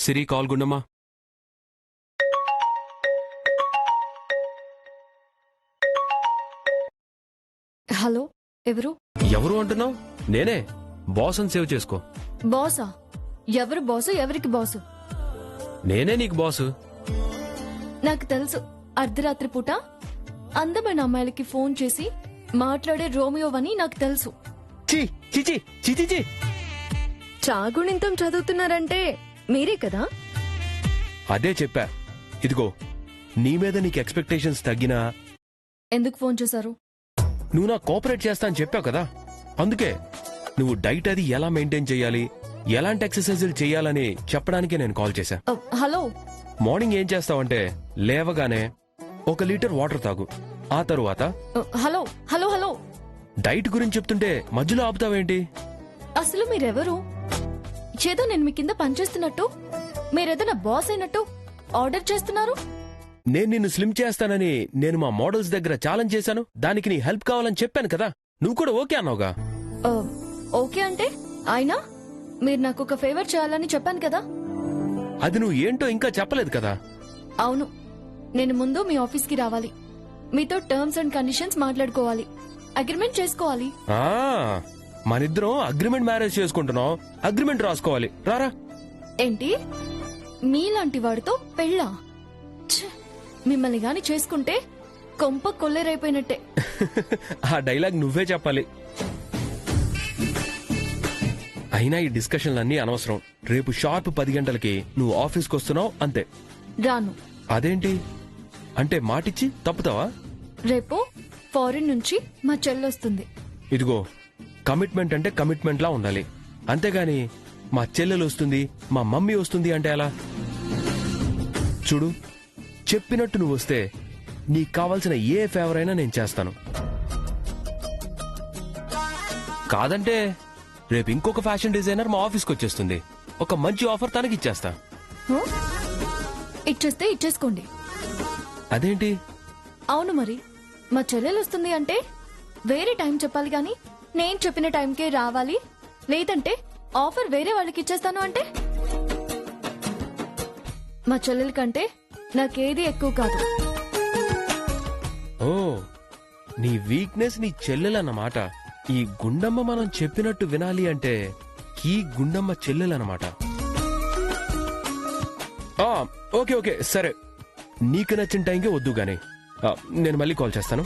సిరి call గుండమ్మా. Hello, ఎవరు? ఎవరు అంటున్నావు? నేనే, బాస్ అని సేవ్ చేసుకో. బాసా? ఎవరు బాసు? ఎవరికి బాసు? నేనే నీకు బాసు. నాకు తెలుసు. అర్ధరాత్రి పూట అందమైన అమ్మాయిలకి ఫోన్ చేసి మాట్లాడే రోమియోవని నాకు తెలుసు. చాగుణింతం చదువుతున్నారంటే మీరే కదా? అదే చెప్పా. ఇదిగో, నీ మీద నీకు ఎక్స్పెక్టేషన్స్ తగ్గినా ఎందుకు ఫోన్ చేశారు? నువ్వు నా కోఆపరేట్ చేస్తా అని చెప్పావు కదా, అందుకే. నువ్వు డైట్ అది ఎలా మెయింటైన్ చేయాలి, ఎలాంటి ఎక్సర్సైజులు చేయాలని చెప్పడానికే నేను కాల్ చేశా. హలో, మార్నింగ్ ఏం చేస్తావంటే లేవగానే 1 లీటర్ వాటర్ తాగు. ఆ తరువాత హలో హలో హలో డైట్ గురించి చెప్తుంటే మధ్యలో ఆపుతావేంటి? అసలు మీరెవరు? ఏదో నేను మీ కింద పనిచేస్తున్నట్టు, మీరేదో నా బాస్ అయినట్టు ఆర్డర్ చేస్తున్నారు. నేను నిన్ను స్లిమ్ చేస్తానని నేను మా మోడల్స్ దగ్గర ఛాలెంజ్ చేశాను. దానికి నీ హెల్ప్ కావాలని చెప్పాను కదా, నువ్వు కూడా ఓకే అన్నావుగా. ఓకే అంటే అయినా మీరు నాకు ఒక ఫేవర్ చేయాలని చెప్పాను కదా. అది నువ్వు ఏంటో ఇంకా చెప్పలేదు కదా. అవును, నేను ముందు మీ ఆఫీస్కి రావాలి, మీతో టర్మ్స్ అండ్ కండిషన్స్ మాట్లాడుకోవాలి, అగ్రిమెంట్ చేసుకోవాలి. మనిద్దరం అగ్రిమెంట్ మ్యారేజ్ చేసుకుంటున్నాం, అగ్రిమెంట్ రాసుకోవాలి. రారా. ఏంటి, మీలాంటి వాడితో పెళ్ళా? మిమ్మల్ని గాని చేసుకుంటే కొంప కొల్లేరైపోయినట్టే. ఆ డైలాగ్ నువ్వే చెప్పాలి. అయినా ఈ డిస్కషన్లన్నీ అనవసరం. రేపు షార్ప్ 10 గంటలకి నువ్వు ఆఫీస్కి వస్తున్నావు, అంతే. రాను. అదేంటి? అంటే మాటిచ్చి తప్పుతావా? రేపు ఫారిన్ నుంచి మా చెల్లొస్తుంది. ఇదిగో, కమిట్మెంట్ అంటే కమిట్మెంట్ లా ఉండాలి, అంతేగాని మా చెల్లెలు వస్తుంది, మా మమ్మీ వస్తుంది అంటే ఎలా? చూడు, చెప్పినట్టు నువ్వు వస్తే నీకు కావాల్సిన ఏ ఫేవర్ అయినా నేను చేస్తాను. కాదంటే రేపు ఇంకొక ఫ్యాషన్ డిజైనర్ మా ఆఫీస్కి వచ్చేస్తుంది, ఒక మంచి ఆఫర్ తనకి ఇచ్చేస్తా. ఇచ్చేస్తే ఇచ్చేసుకోండి. అదేంటి? అవును మరి, మా చెల్లెలు వస్తుంది అంటే వేరే టైం చెప్పాలి గాని నేను చెప్పిన టైంకే రావాలి, లేదంటే ఆఫర్ వేరే వాళ్ళకి ఇచ్చేస్తాను అంటే. మా చెల్లెల కంటే నాకేది ఎక్కువ కాదు. ఓ, నీ వీక్నెస్ నీ చెల్లెలన్నమాట. ఈ గుండమ్మ మనం చెప్పినట్టు వినాలి అంటే ఈ గుండమ్మ చెల్లెలన్నమాట. ఓకే ఓకే సరే, నీకు నచ్చిన టైంకే వద్దు గానీ నేను మళ్ళీ కాల్ చేస్తాను.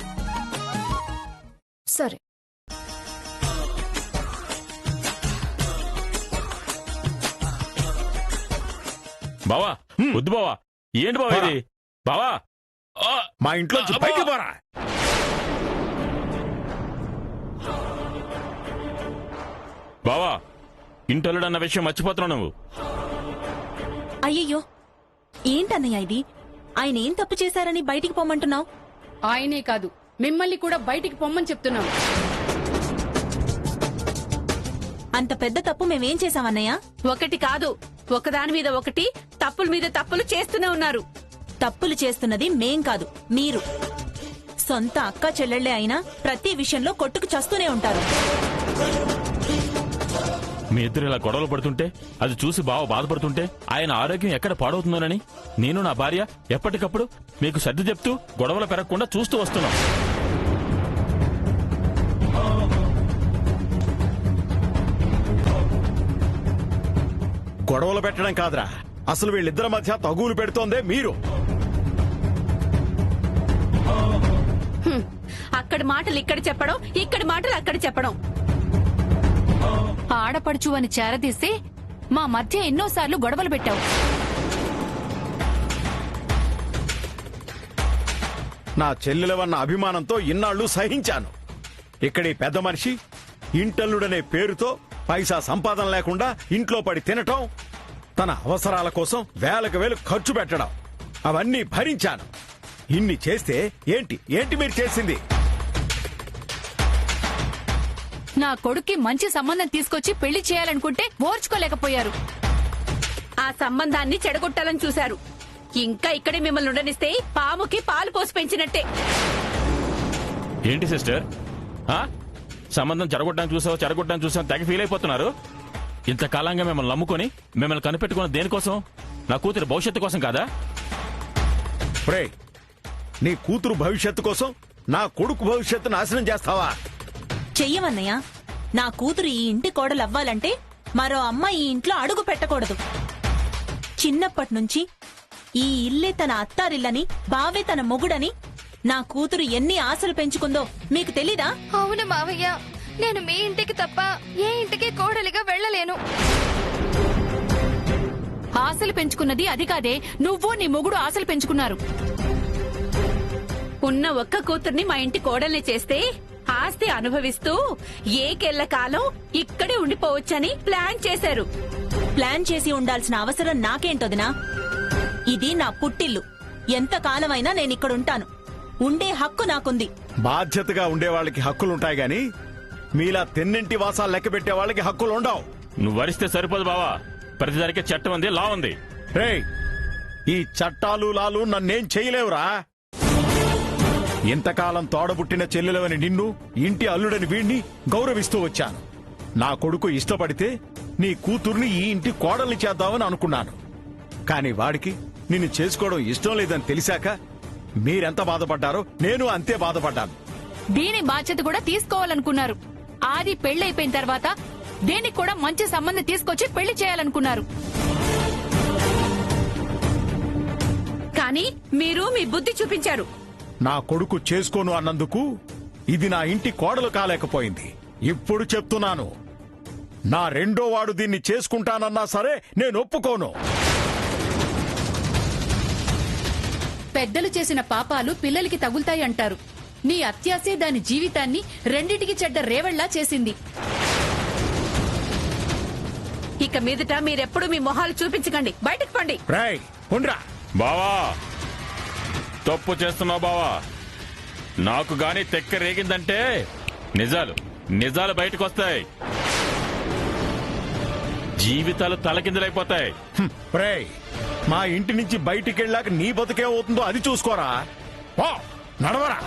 సరే. బావా వద్దు బావా. ఏంటి బావా ఇది? బావా మా ఇంట్లో పైకి పోరా. బావా, ఇంటల్లుడన్న విషయం మర్చిపోతున్నావు నువ్వు. అయ్యయ్యో, ఏంటన్నయ్య ఇది? ఆయన ఏం తప్పు చేశారని బయటికి పొమ్మంటున్నావు? ఆయనే కాదు, మిమ్మల్ని కూడా బయటికి పొమ్మని చెప్తున్నాం. అంత పెద్ద తప్పు మేమేం చేశామన్నయ్య? ఒకటి కాదు, ఒకదాని మీద ఒకటి, తప్పుల మీద తప్పులు చేస్తూనే ఉన్నారు. తప్పులు చేస్తున్నది మేం కాదు, మీరు. సొంత అక్క చెల్లెళ్లే అయినా ప్రతి విషయంలో కొట్టుకు చస్తూనే ఉంటారు. మీ ఇద్దరు ఇలా గొడవలు పడుతుంటే అది చూసి బావ బాధపడుతుంటే ఆయన ఆరోగ్యం ఎక్కడ పాడవుతుందోనని నేను నా భార్య ఎప్పటికప్పుడు మీకు సర్ది చెప్తూ గొడవలు పెరగకుండా చూస్తూ వస్తున్నాం. గొడవలు పెట్టడం కాదురా, అసలు వీళ్ళిద్దరి మధ్య తగులు పెడుతోందే మీరు. అక్కడి మాటలు ఇక్కడ చెప్పడం, ఇక్కడి మాటలు అక్కడ చెప్పడం. ఆడపడుచు అని చేరదీసి మా మధ్య ఎన్నోసార్లు గొడవలు పెట్టావు. నా చెల్లెలవన్న అభిమానంతో ఇన్నాళ్లు సహించాను. ఇక్కడి పెద్ద మనిషి ఇంటల్లుడనే పేరుతో పైసా సంపాదన లేకుండా ఇంట్లో పడి తినటం, తన అవసరాల కోసం వేలకు వేలు ఖర్చు పెట్టడం, అవన్నీ భరించాను. ఇన్ని చేస్తే ఏంటి ఏంటి మీరు చేసింది? నా కొడుక్కి మంచి సంబంధం తీసుకొచ్చి పెళ్లి చేయాలనుకుంటే ఓర్చుకోలేకపోయారు. ఆ సంబంధాన్ని చెడగొట్టాలని చూశారు. ఇంకా ఇక్కడే మిమ్మల్ని ఉండనిస్తే పాముకి పాలు పోసి పెంచినట్టే. ఏంటి సిస్టర్, సంబంధం చెడగొట్టడానికి చూసావు తెగ ఫీల్ అయిపోతున్నారు. ఇంతకాలంగా మిమ్మల్ని నమ్ముకొని మిమ్మల్ని కనిపెట్టుకున్న దేనికోసం? నా కూతురి భవిష్యత్తు కోసం కాదా? ప్రే, నీ కూతురు భవిష్యత్తు కోసం నా కొడుకు భవిష్యత్తు నాశనం చేస్తావా? చెయ్యమన్నయ్య. నా కూతురు ఈ ఇంటి కోడలవ్వాలంటే మరో అమ్మ ఈ ఇంట్లో అడుగు పెట్టకూడదు. చిన్నప్పటి నుంచి ఈ ఇల్లే తన అత్తారిల్లని, బావే తన మొగుడని నా కూతురు ఎన్ని ఆశలు పెంచుకుందో మీకు తెలీదా? అవును మావయ్య, నేను మీ ఇంటికి తప్ప ఏ ఇంటికి కోడలిగా వెళ్ళలేను. ఆశలు పెంచుకున్నది అది కాదే, నువ్వు నీ మొగుడు ఆశలు పెంచుకున్నారు. ఉన్న ఒక్క కూతుర్ని మా ఇంటి కోడల్ని చేస్తే ఆస్తి అనుభవిస్తూ ఏకెళ్ల కాలం ఇక్కడే ఉండిపోవచ్చని ప్లాన్ చేశారు. ప్లాన్ చేసి ఉండాల్సిన అవసరం నాకేంటొదినా? ఇది నా పుట్టిల్లు. ఎంతకాలమైనా నేనిక్కడుంటాను. ఉండే హక్కు నాకుంది. బాధ్యతగా ఉండే వాళ్ళకి హక్కులుంటాయి గాని మీలా తెన్నింటి వాసాలు లెక్క పెట్టే వాళ్ళకి హక్కులుండవు. నువ్వు వరిస్తే సరిపోదు బావా. ప్రతిదానికి చట్టం ఉంది, లా ఉంది. రేయ్, ఈ చట్టాలు లాలు నన్నేం చేయలేవురా. ఇంతకాలం తోడబుట్టిన చెల్లెలవని నిన్ను, ఇంటి అల్లుడని వీణ్ణి గౌరవిస్తూ వచ్చాను. నా కొడుకు ఇష్టపడితే నీ కూతుర్ని ఈ ఇంటి కోడల్ని చేద్దామని అనుకున్నాను. కాని వాడికి నిన్ను చేసుకోవడం ఇష్టం లేదని తెలిసాక మీరెంత బాధపడ్డారో నేను అంతే బాధపడ్డాను. దీని బాధ్యత కూడా తీసుకోవాలనుకున్నారు. ఆది పెళ్లైపోయిన తర్వాత దీనికి కూడా మంచి సంబంధం తీసుకొచ్చి పెళ్లి చేయాలనుకున్నారు. కానీ మీరు మీ బుద్ధి చూపించారు. నా కొడుకు చేసుకోను అన్నందుకు ఇది నా ఇంటి కోడలు కాలేకపోయింది. ఇప్పుడు చెప్తున్నాను, నా రెండో వాడు దీన్ని చేసుకుంటానన్నా సరే నేను ఒప్పుకోను. పెద్దలు చేసిన పాపాలు పిల్లలకి తగులుతాయి అంటారు. నీ అత్యాసే దాని జీవితాన్ని రెండిటికి చెడ్డ రేవళ్లా చేసింది. ఇక మీదట మీరెప్పుడు మీ మొహాలు చూపించకండి. బయటకు పండి. రేయ్, ఉండ్రా. బావా, తప్పు చేస్తున్నావు బావా. నాకు గాని తెక్క రేగిందంటే నిజాలు బయటకు వస్తాయి. జీవితాలు తలకిందులైపోతాయి. రేయ్, మా ఇంటి నుంచి బయటికెళ్ళాక నీ బతుకే అవుతుందో అది చూసుకోరా. పో, నడవరా.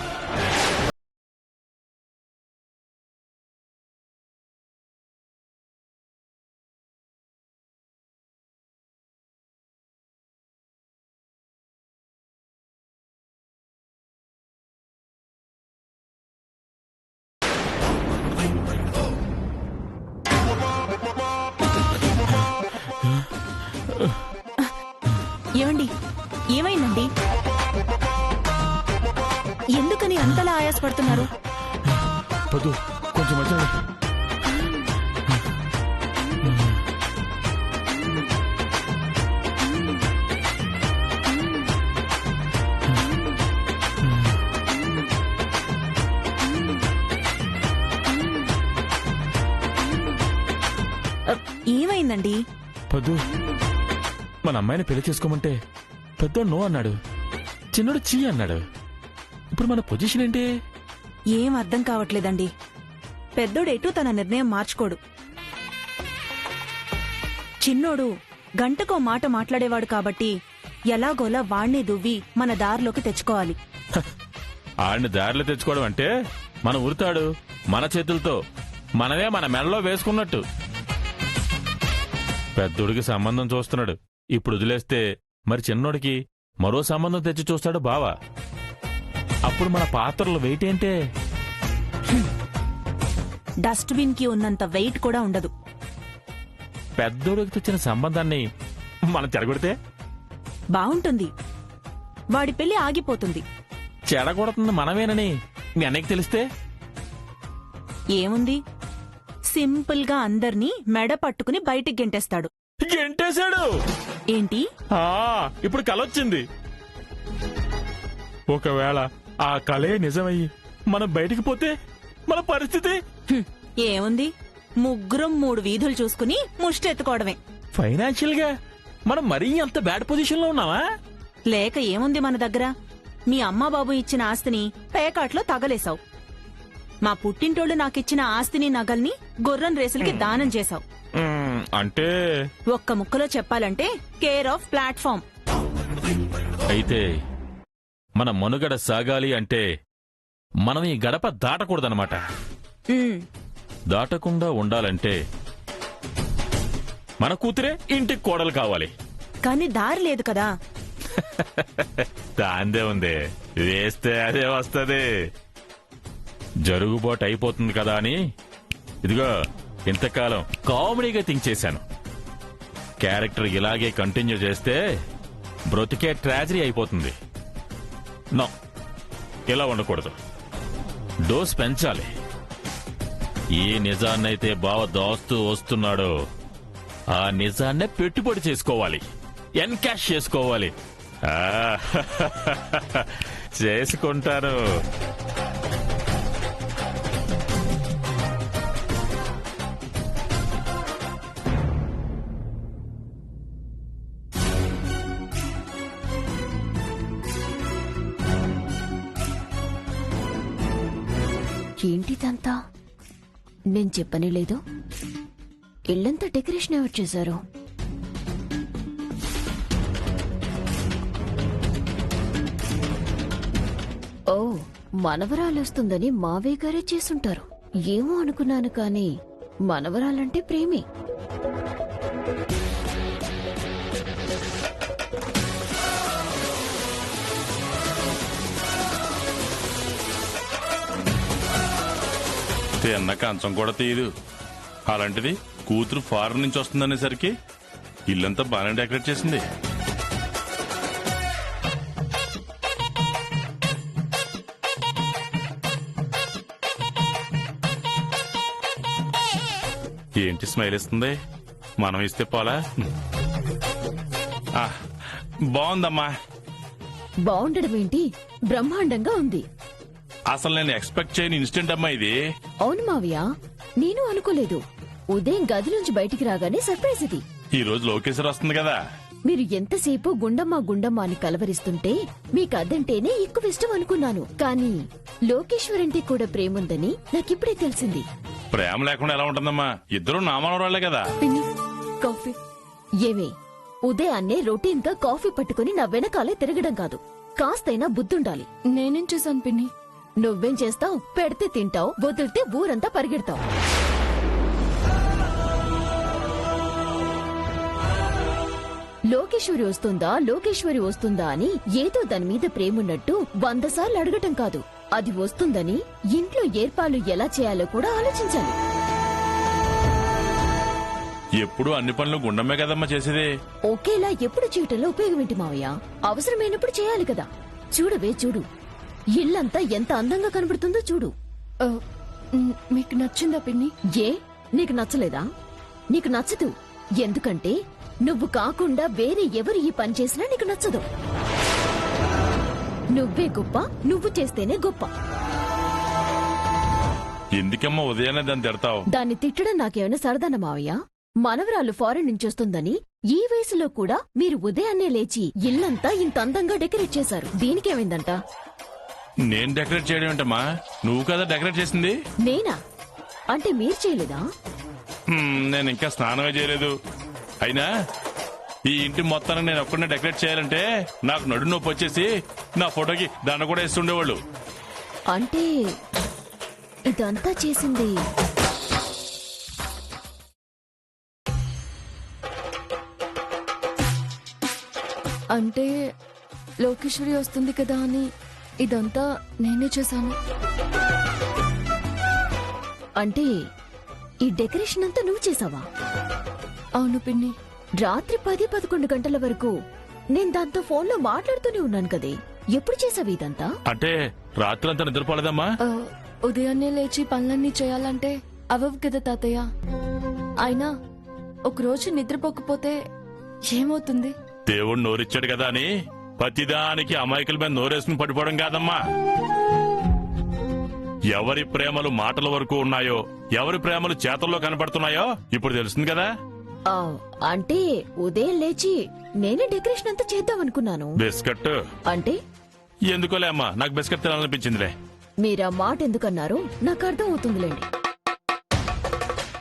ఏమండి, ఏమైందండి? ఎందుకని అంతలా ఆయాసపడుతున్నారు? పదు కొంచెం మధ్య ఏమైందండి? పద్దు, మన అమ్మాయిని పెళ్లి చేసుకోమంటే పెద్దోడు నో అన్నాడు, చిన్నోడు చీ అన్నాడు. ఇప్పుడు మన పొజిషన్ ఏంటి? ఏం అర్థం కావట్లేదండి. పెద్దోడేటూ తన నిర్ణయం మార్చుకోడు. చిన్నోడు గంటకో మాట మాట్లాడేవాడు కాబట్టి ఎలాగోలా వాణ్ణి దువ్వి మన దారిలోకి తెచ్చుకోవాలి. ఆడిని దారిలో తెచ్చుకోవడం అంటే మన ఉరుతాడు మన చేతులతో మనమే మన మెడలో వేసుకున్నట్టు. పెద్దోడికి సంబంధం చూస్తున్నాడు. ఇప్పుడు వదిలేస్తే మరి చిన్నోడికి మరో సంబంధం తెచ్చి చూస్తాడు బావా. అప్పుడు మన పాత్రలు వెయిట్ ఏంటే? డస్ట్బిన్ కి ఉన్నంత వెయిట్ కూడా ఉండదు. పెద్దోడికి తెచ్చిన సంబంధాన్ని మనం చెడగొడితే బావుంటుంది. వాడి పెళ్లి ఆగిపోతుంది. చెడగొడుతుంది మనమేనని మీ అన్నయ్యకి తెలిస్తే? ఏముంది, సింపుల్ గా అందర్నీ మెడ పట్టుకుని బయటికి గెంటేస్తాడు. గెంటేశాడు ఏంటి? ఇప్పుడు కలొచ్చింది. ఒకవేళ ఆ కలే నిజమయ్యి మనం బయటికి పోతే మన పరిస్థితి? ఏముంది, ముగ్గురం 3 వీధులు చూసుకుని ముష్టెత్తుకోవడమే. ఫైనాన్షియల్ గా మనం మరీ అంత బ్యాడ్ పొజిషన్ లో ఉన్నావా? లేక ఏముంది మన దగ్గర? మీ అమ్మా బాబు ఇచ్చిన ఆస్తిని పేకాట్లో తగలేశావు. మా పుట్టింటోళ్లు నాకిచ్చిన ఆస్తిని నగల్ని గుర్రం రేసులకి దానం చేశావు. అంటే ఒక్క ముక్కలో చెప్పాలంటే కేర్ ఆఫ్ ప్లాట్ఫామ్. అయితే మన మనుగడ సాగాలి అంటే మనం ఈ గడప దాటకూడదన్నమాట. దాటకుండా ఉండాలంటే మన కూతురే ఇంటికి కోడలు కావాలి. కానీ దారి లేదు కదా. దాందే ఉంది, వేస్తే అదే వస్తది. జరుగుబాటు అయిపోతుంది కదా అని ఇదిగో ఇంతకాలం కామెడీగా థింక్ చేశాను. క్యారెక్టర్ ఇలాగే కంటిన్యూ చేస్తే బ్రతికే ట్రాజడీ అయిపోతుంది. నో, ఇలా ఉండకూడదు. డోస్ పెంచాలి. ఏ నిజాన్నైతే బావ దోస్తూ వస్తున్నాడో ఆ నిజాన్నే పెట్టుబడి చేసుకోవాలి, ఎన్కాష్ చేసుకోవాలి. ఆ, చేసుకుంటాను. ఏంటిదంతా? నేను చెప్పనే లేదు. ఇల్లంతా డెకరేషన్ ఎవరు చేశారు? ఓ, మనవరాలొస్తుందని మావయ్య గారే చేసుంటారు. ఏమో అనుకున్నాను కానీ మనవరాలంటే ప్రేమే. తిన్న కంచం కూడా తీయదు. అలాంటిది కూతురు ఫారెన్ నుంచి వస్తుందనేసరికి ఇల్లంతా బాగానే డెకరేట్ చేసింది. ఏంటి స్మైల్ ఇస్తుంది? మనం ఇస్తే పోలా? ఆ, బాగుందమ్మా. బాగుండడం ఏంటి, బ్రహ్మాండంగా ఉంది. అసలు నేను ఎక్స్పెక్ట్ చేయని ఇన్స్టెంట్ అమ్మా ఇది. అవును మావయ్య, నేను అనుకోలేదు. ఉదయం గది నుంచి బయటికి రాగానే సర్ప్రైజ్ ఇది. ఈ రోజు లోకేశ్వర్ వస్తుంది కదా. మీరు ఎంతసేపు గుండమ్మ గుండమ్మ అని కలవరిస్తుంటే మీకు అదంటేనే ఎక్కువ ఇష్టం అనుకున్నాను. కానీ లోకేశ్వరంటే కూడా ప్రేముందని నాకిప్పుడే తెలిసింది. ప్రేమ లేకుండా ఎలా ఉంటుందమ్మా? ఇద్దరు నామనవరాళ్లే కదా. పిన్ని కాఫీ. ఏమే, ఉదయాన్నే రొటీన్ గా కాఫీ పట్టుకుని నా వెనకాలే తిరగడం కాదు, కాస్తైనా బుద్ధుండాలి. నేనేం చేశాను పిన్ని? నువ్వేం చేస్తావు? పెడితే తింటావు, వదిలితే ఊరంతా పరిగెడతావు. లోకేశ్వరి వస్తుందా అని ఏదో దాని మీద ప్రేమున్నట్టు 100 సార్లు అడగటం కాదు. అది వస్తుందని ఇంట్లో ఏర్పాట్లు ఎలా చేయాలో కూడా ఆలోచించాలి. ఎప్పుడు అన్ని పనులు గుండమ్మే కదమ్మా చేసేది. ఒకేలా ఎప్పుడు చేయటంలో ఉపయోగమేంటి మావయ్య? అవసరమైనప్పుడు చేయాలి కదా. చూడవే చూడు, ఇల్లంతా ఎంత అందంగా కనబడుతుందో చూడు. ఆ, మీకు నచ్చిందా పిన్ని? ఏ, నీకు నచ్చలేదా? నీకు నచ్చదు. ఎందుకంటే నువ్వు కాకుండా వేరే ఎవరు ఈ పని చేసినా నీకు నచ్చదు. నువ్వే గొప్ప, నువ్వు చేస్తేనే గొప్ప. ఎందుకమ్మా ఉదయాన్నే దాన్ని తిడతావు? దాన్ని తిట్టడం నాకేమైనా సరదాన మావయ్య? మనవరాలు ఫారెన్ నుంచొస్తుందని ఈ వయసులో కూడా మీరు ఉదయాన్నే లేచి ఇల్లంతా ఇంత అందంగా డెకరేట్ చేశారు. దీనికేమైందంట? నేను డెకరేట్ చేయడం ఏంటమ్మా? నువ్వు కదా డెకరేట్ చేసింది. నేనా? అంటే మీరు చేయలేదా? నేను ఇంకా స్నానమే చేయలేదు. అయినా ఈ ఇంటి మొత్తాన్ని నేను ఒక్కడనే డెకరేట్ చేయాలంటే నాకు నడు నొప్పి వచ్చేసి నా ఫోటోకి దండ కూడా ఇస్తుండేవాళ్ళు. అంటే ఇదంతా చేసింది అంటే లోకేశ్వరి వస్తుంది కదా అని ఇదంతా నేనే చేశాను. అంటే ఈ డెకరేషన్ అంతా నువ్వు చేసావా? అవును పిన్ని. రాత్రి 10-11 గంటల వరకు నేను దాంతో ఫోన్లో మాట్లాడుతూనే ఉన్నాను కదే. ఎప్పుడు చేసావు ఇదంతా? అంటే రాత్రంతా నిద్రపోలేదమ్మా? ఆ, ఉదయాన్నే లేచి పనులన్నీ చేయాలంటే అవవు కదా తాతయ్య. అయినా ఒకరోజు నిద్రపోకపోతే ఏమవుతుంది? దేవుడు నోరిచ్చాడు కదా అని ప్రతిదానికి అమాయకుల మీద నోరేసుకుని పడిపోవడం కాదమ్మా. ఎవరి ప్రేమలు మాటల వరకు ఉన్నాయో, ఎవరి ప్రేమలు చేతల్లో కనపడుతున్నాయో ఇప్పుడు తెలుస్తుంది కదా. ఆ, అంటే ఉదయం లేచి నేనే డెకరేషన్ అంతా చేద్దామనుకున్నాను. బిస్కెట్ అంటే ఎందుకోలే అమ్మా, నాకు బిస్కెట్ తినాలనిపించిందిలే. మీరా మాట ఎందుకన్నారో నాకు అర్థం అవుతుందిలేండి.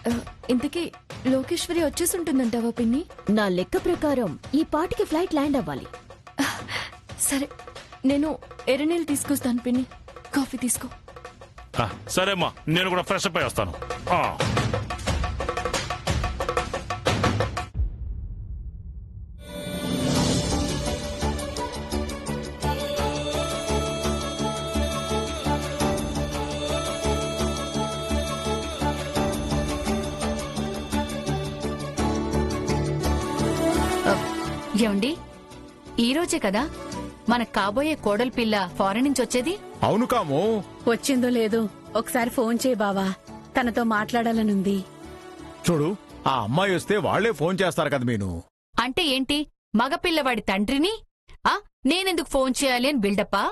ఆ, ఇంతకీ లోకేశ్వరి వచ్చేసి ఉంటుందంటావా పిన్ని? నా లెక్క ప్రకారం ఈ పాటికి ఫ్లైట్ ల్యాండ్ అవ్వాలి. సరే, నేను ఎర్రనీళ్ళు తీసుకొస్తాను పిన్ని. కాఫీ తీసుకో. సరే అమ్మా, నేను కూడా ఫ్రెష్ అప్ అయి వస్తాను. ఏమండి ఈ రోజే కదా మనకు కాబోయే కోడలి పిల్ల ఫారెన్ నుంచి వచ్చేది? అవును కాము. వచ్చిందో లేదో ఒకసారి ఫోన్ చేయి బావా, తనతో మాట్లాడాలనుంది. చూడు, ఆ అమ్మాయి వస్తే వాళ్లే ఫోన్ చేస్తారు కదా మీను. అంటే ఏంటి, మగపిల్లవాడి తండ్రిని నేనెందుకు ఫోన్ చేయాలి అని బిల్డప్పా?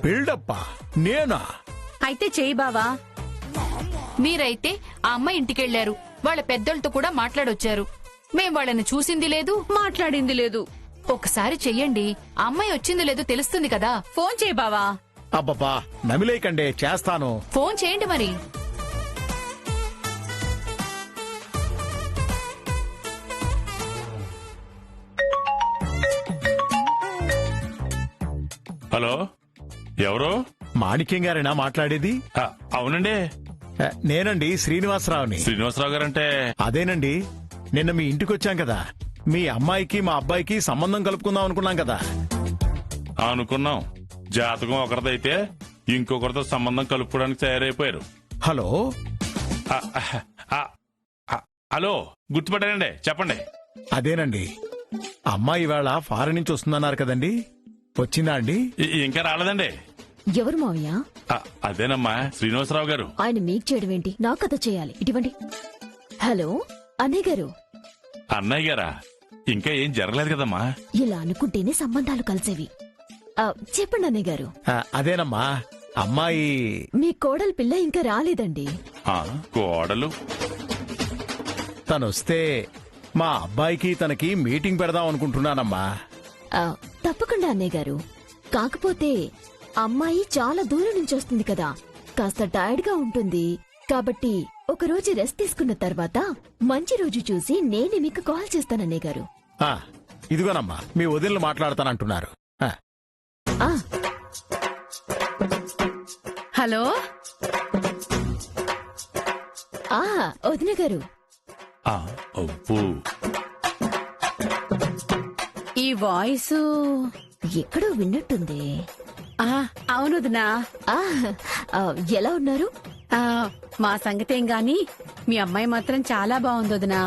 బిల్డప్పా? నేనా? అయితే చేయి బావా. మీరైతే ఆ అమ్మాయి ఇంటికెళ్లారు, వాళ్ళ పెద్దలతో కూడా మాట్లాడొచ్చారు. మేం వాళ్ళని చూసింది లేదు, మాట్లాడింది లేదు. ఒకసారి చెయ్యండి, ఆ అమ్మాయి వచ్చిందో లేదో తెలుస్తుంది కదా. ఫోన్ చేయి బావా. అబ్బబ్బా, నమిలేకండే, చేస్తాను. ఫోన్ చేయండి మరి. హలో, ఎవరు? మాణిక్యం గారేనా మాట్లాడేది? అవునండి, నేనండి, శ్రీనివాసరావుని. శ్రీనివాసరావు గారంటే? అదేనండి, నిన్న మీ ఇంటికొచ్చాం కదా, మీ అమ్మాయికి మా అబ్బాయికి సంబంధం కలుపుకుందాం అనుకున్నాం కదా. అనుకున్నాం. జాతకం ఒకరిదైతే ఇంకొకరితో సంబంధం కలుపుకోవడానికి తయారైపోయారు. హలో హలో, గుర్తుపట్టానండి, చెప్పండి. అదేనండి, అమ్మాయి ఇవాళ ఫారెన్ నుంచి వస్తుందన్నారు కదండి, వచ్చిందా అండి? ఇంకా రాలేదండి. ఎవరు మావయ్య? అదేనమ్మా, శ్రీనివాసరావు గారు. ఆయన మీకు చేయడం ఏంటి, నా కథ చేయాలి. ఇటువంటి. హలో అన్నయ్య గారు. అన్నయ్య గారా? ఇంకా ఏం జరగలేదు కదమ్మా. ఇలా అనుకుంటేనే సంబంధాలు కలిసేవి. చెప్పండి అన్నయ్య గారు. అదేనమ్మా, అమ్మాయి మీ కోడలి పిల్ల ఇంకా రాలేదండి. కోడలు తనొస్తే మా అబ్బాయికి తనకి మీటింగ్ పెడదాం అనుకుంటున్నానమ్మా. తప్పకుండా అన్నయ్య గారు. కాకపోతే అమ్మాయి చాలా దూరం నుంచి వస్తుంది కదా, కాస్త టైర్డ్ గా ఉంటుంది. కాబట్టి ఒక రోజు రెస్ట్ తీసుకున్న తర్వాత మంచి రోజు చూసి నేనే మీకు కాల్ చేస్తానన్నయ్య గారు. ఇదిగోనమ్మా, మీ వదినలు మాట్లాడతానంటున్నారు. హలో వదిన గారు. ఈ వాయిస్ ఎక్కడో విన్నట్టుంది. అవును వదినా. ఎలా ఉన్నారు? మా సంగతేం గాని మీ అమ్మాయి మాత్రం చాలా బాగుంది వదినా.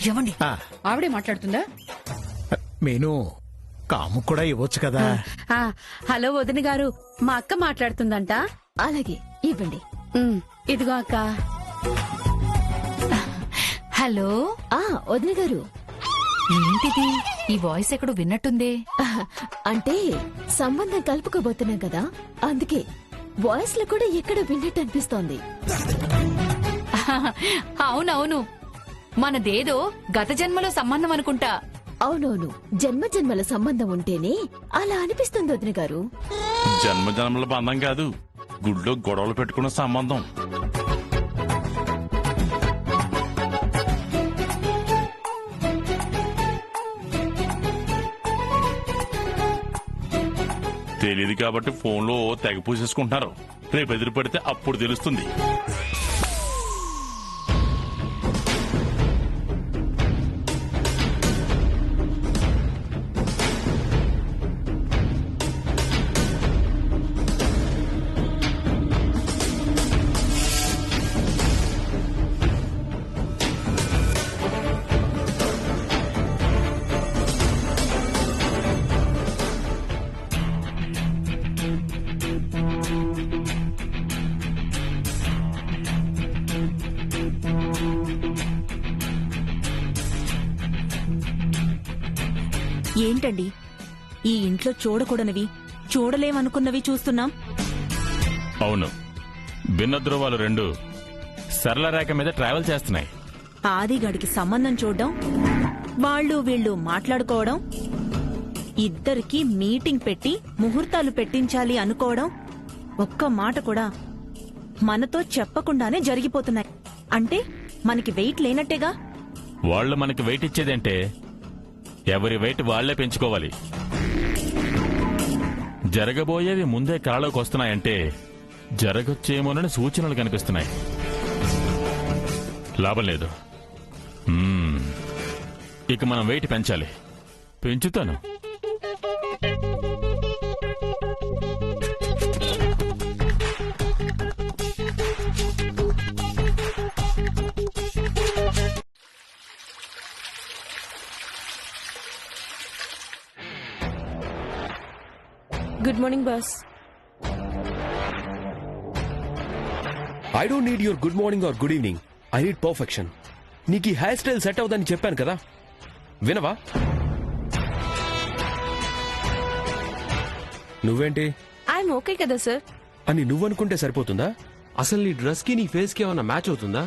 ఏమండి, ఆవిడే మాట్లాడుతుందా? మీను, కాము కూడా ఇవ్వచ్చు కదా. హలో వదిన గారు, మా అక్క మాట్లాడుతుందంట. అలాగే ఇవ్వండి. ఇదిగో అక్క. హలో వదిన గారు. ఏంటిది, ఈ వాయిస్ ఎక్కడో విన్నట్టుందే. అంటే సంబంధం కలుపుకోబోతున్నాం కదా, అందుకే వాయిస్ లో కూడా ఎక్కడో విన్నట్టు అనిపిస్తోంది. అవునవును, మనదేదో గత జన్మలో సంబంధం అనుకుంటా. అవునవును, జన్మ జన్మల సంబంధం ఉంటేనే అలా అనిపిస్తుంది వదిన గారు. జన్మ జన్మల బంధం కాదు, గుడిలో గొడవలు పెట్టుకున్న సంబంధం. తెలియదు కాబట్టి ఫోన్లో తెగ పూసేసుకుంటున్నారు. రేపు ఎదురు పడితే అప్పుడు తెలుస్తుంది. ఏంటండి, ఈ ఇంట్లో చూడకూడనివి చూడలేమనుకున్నవి చూస్తున్నాం. అవును, భిన్న ధృవాలు రెండు సరళ రేఖ మీద ట్రావెల్ చేస్తున్నాయి. ఆదిగాడికి సంబంధం చూడడం, వాళ్ళు వీళ్ళు మాట్లాడుకోవడం, ఇద్దరికి మీటింగ్ పెట్టి ముహూర్తాలు పెట్టించాలి అనుకోవడం, ఒక్క మాట కూడా మనతో చెప్పకుండానే జరిగిపోతున్నాయి. అంటే మనకి వెయిట్ లేనట్టేగా. వాళ్ళు మనకి వెయిట్ ఇచ్చేదంటే ఎవరి వెయిట్ వాళ్లే పెంచుకోవాలి. జరగబోయేవి ముందే కళలోకి వస్తున్నాయంటే జరగొచ్చేమోనని సూచనలు కనిపిస్తున్నాయి. లాభం లేదు. ఇక మనం వెయిట్ పెంచాలి. పెంచుతాను. Good morning boss. I don't need your good morning or good evening. I need perfection. నీకు ఈ హెయిర్ స్టైల్ సెట్ అవుదని చెప్పాను కదా, వినవా? నువ్వేంటి ఐఎమ్ ఓకే కదా సార్. అని నువ్వనుకుంటే సరిపోతుందా? అసలు నీ డ్రెస్ కి నీ ఫేస్ కి ఏమన్నా మ్యాచ్ అవుతుందా?